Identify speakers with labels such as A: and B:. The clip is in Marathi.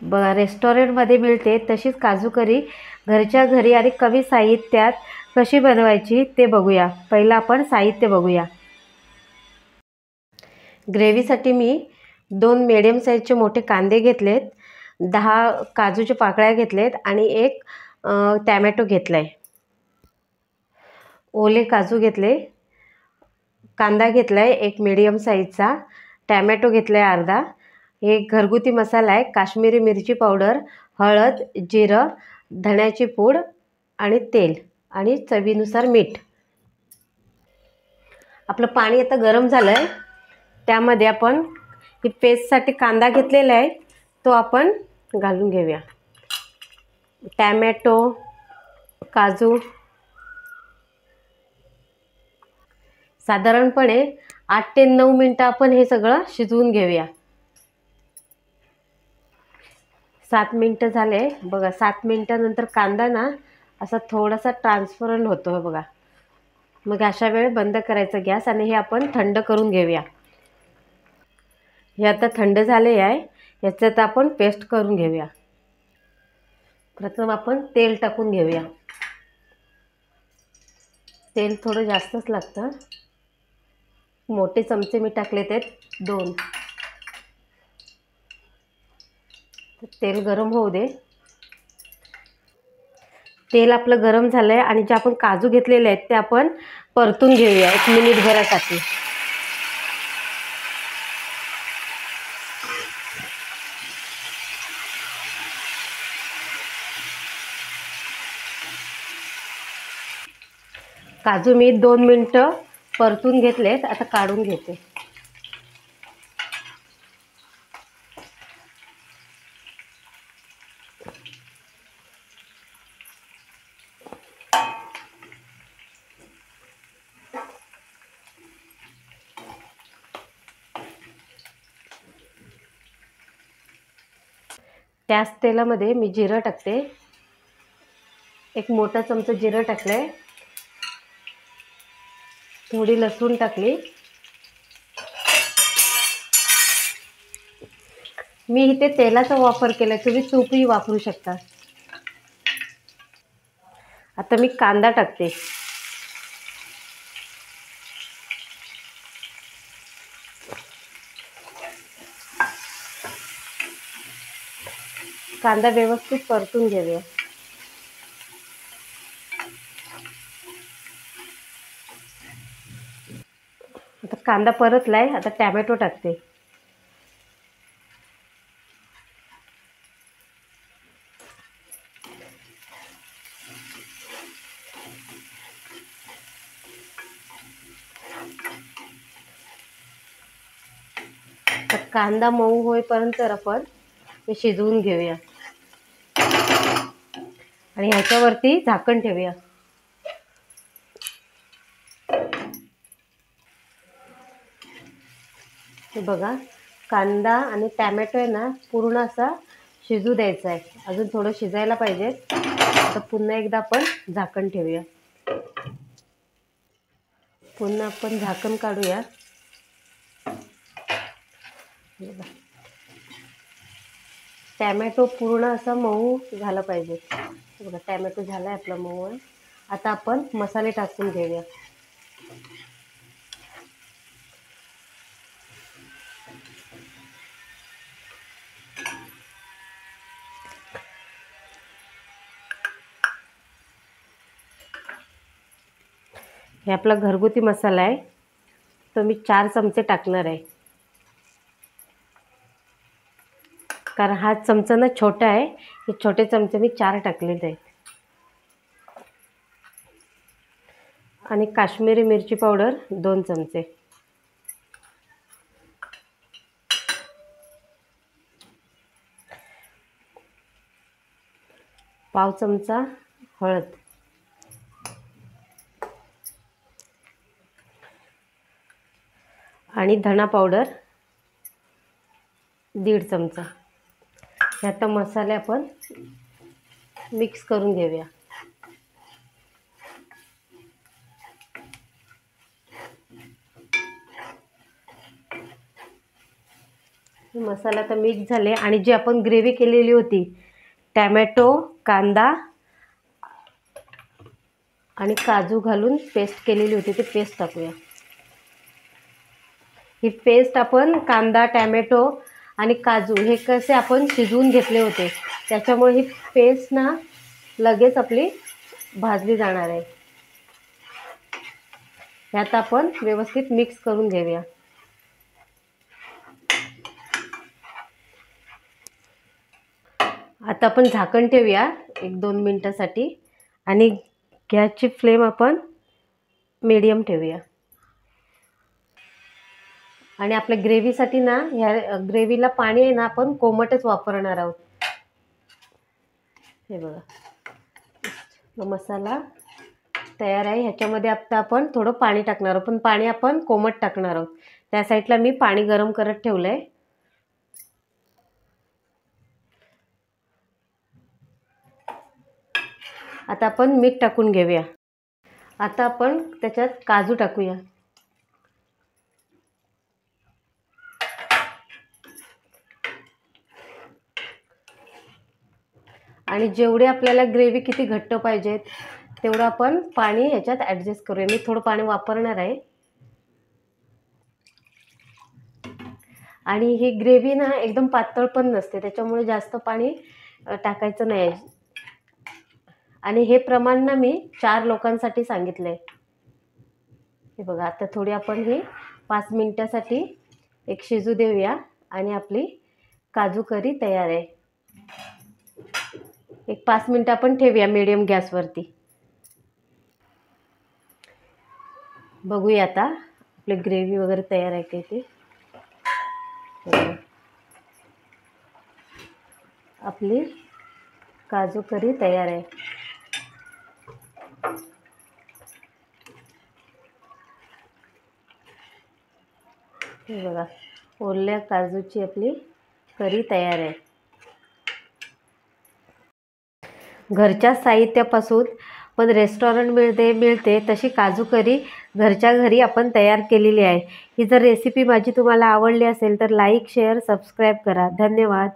A: बघा रेस्टॉरंटमध्ये मिळते तशीच काजू करी घरच्या घरी आणि कमी साहित्यात कशी बनवायची ते बघूया। पहिलं आपण साहित्य बघूया। ग्रेव्हीसाठी मी 2 मीडियम साईजचे मोठे कांदे घेतलेत, 10 काजूच्या पाकळ्या घेतलेत आणि 1 टॅमॅटो घेतलाय। ओले काजू घेतले, कांदा घेतलाय 1 मीडियम साईजचा, टॅमॅटो घेतलाय अर्धा। हे घरगुती मसाला आहे, काश्मीरी मिरची पावडर, हळद, जिरं, धण्याची पूड आणि तेल आणि चवीनुसार मीठ। आपलं पाणी आता गरम झालं आहे, त्यामध्ये आपण ही पेस्टसाठी कांदा घेतलेला आहे तो आपण घालून घेऊया। टॅमॅटो, काजू साधारणपणे 8 ते 9 मिनिटं आपण हे सगळं शिजवून घेऊया। 7 मिनिटं झाले बघा। 7 मिनिटानंतर कांदा ना असा थोडासा ट्रान्सपरंट होतो बघा। मग अशा वेळी बंद करायचा गॅस आणि हे आपण थंड करून घेऊया। हे आता थंड झाले आहे, याच्यात आपण पेस्ट करून घेऊया। प्रथम आपण तेल टाकून घेऊया। तेल थोडं जास्तच लागतं, मोठे चमचे मी टाकले ते 2। तेल गरम होऊ दे। तेल आपलं गरम झालंय आणि जे आपण काजू घेतलेले आहेत ते आपण परतून घेऊया 1 मिनिट भरासाठी। काजू मी 2 मिनिटं परतून घेतलेत, आता काढून घेते। त्याच तेलामध्ये मी जिरं टाकते, 1 मोठा चमचा जिरं टाकलंय, थोडी लसूण टाकली। मी इथे तेलाचा वापर केलाय, तुम्ही तूपही वापरू शकता। आता मी कांदा टाकते। कांदा व्यवस्थित परतून घेऊया। आता कांदा परतलाय, आता टॅमॅटो टाकते। तर कांदा मऊ होईपर्यंत आपण हे शिजवून घेऊया आणि ह्याच्यावरती झाकण ठेवूया। हे बघा, कांदा आणि टॅमॅटो आहे ना पूर्ण असा शिजू द्यायचा आहे, अजून थोडं शिजायला पाहिजे। आता पुन्हा एकदा आपण झाकण ठेवूया, पुन्हा आपण झाकण काढूया। टॅमॅटो पूर्ण असा मऊ झाला पाहिजे। बघा टॅमॅटो झालाय आपला मऊ आहे। आता आपण मसाले टाकून घेऊया। हे आपला घरगुती मसाला आहे, तो मी 4 चमचे टाकणार आहे, कारण हा चमचा ना छोटा आहे। हे छोटे चमचे मी 4 टाकलेले आहेत। आणि काश्मीरी मिरची पावडर 2 चमचे, पाव चमचा हळद, आणि धना पावडर 1.5 चमचा। हे आता मसाले आपण मिक्स करून घेऊया। मसाला तर मिक्स झाले आणि जी आपण ग्रेव्ही केलेली होती टॅमॅटो, कांदा आणि काजू घालून पेस्ट केलेली होती ती पेस्ट टाकूया. ही पेस्ट आपण कांदा, टॅमॅटो आणि काजू हे कसे आपण शिजवून घेतले होते, त्याच्यामुळे ही पेस्ट ना लगेच आपली भाजली जाणार आहे. ह्यात आपण व्यवस्थित मिक्स करून घेऊया. आता आपण झाकण ठेवूया 1-2 मिनिटासाठी आणि गॅसची फ्लेम आपण मीडियम ठेवूया. आणि आपल्या ग्रेव्हीसाठी ना ह्या ग्रेव्हीला पाणी आहे ना आपण कोमटच वापरणार आहोत. हे बघा मसाला तयार आहे. ह्याच्यामध्ये आता आपण थोडं पाणी टाकणार आहोत, पण पाणी आपण कोमट टाकणार आहोत. त्या साईडला मी पाणी गरम करत ठेवलं आहे. आता आपण मीठ टाकून घेऊया. आता आपण त्याच्यात काजू टाकूया. आणि जेवढे आपल्याला ग्रेव्ही किती घट्ट पाहिजेत तेवढं आपण पाणी ह्याच्यात ॲडजस्ट करूया. मी थोडं पाणी वापरणार आहे. आणि ही ग्रेव्ही ना एकदम पातळ पण नसते, त्याच्यामुळे जास्त पाणी टाकायचं नाही. आणि हे प्रमाण ना मी 4 लोकांसाठी सांगितलं आहे. हे बघा आता थोडी आपण ही 5 मिनिटासाठी एक शिजू देऊया आणि आपली काजू करी तयार आहे. एक 5 मिनिटं आपण ठेवूया मीडियम गॅसवरती. बघूया आता आपली ग्रेव्ही वगैरे तयार आहे का ते. आपली काजू करी तयार आहे. हे बघा ओल्या काजूची आपली करी तयार आहे. घरच्या साहित्यापासून पण रेस्टॉरंटमध्ये मिळते तशी काजू करी घरच्या घरी आपण तयार केलेली आहे. ही जर रेसिपी माझी तुम्हाला आवडली असेल तर लाईक, शेअर, सबस्क्राईब करा. धन्यवाद.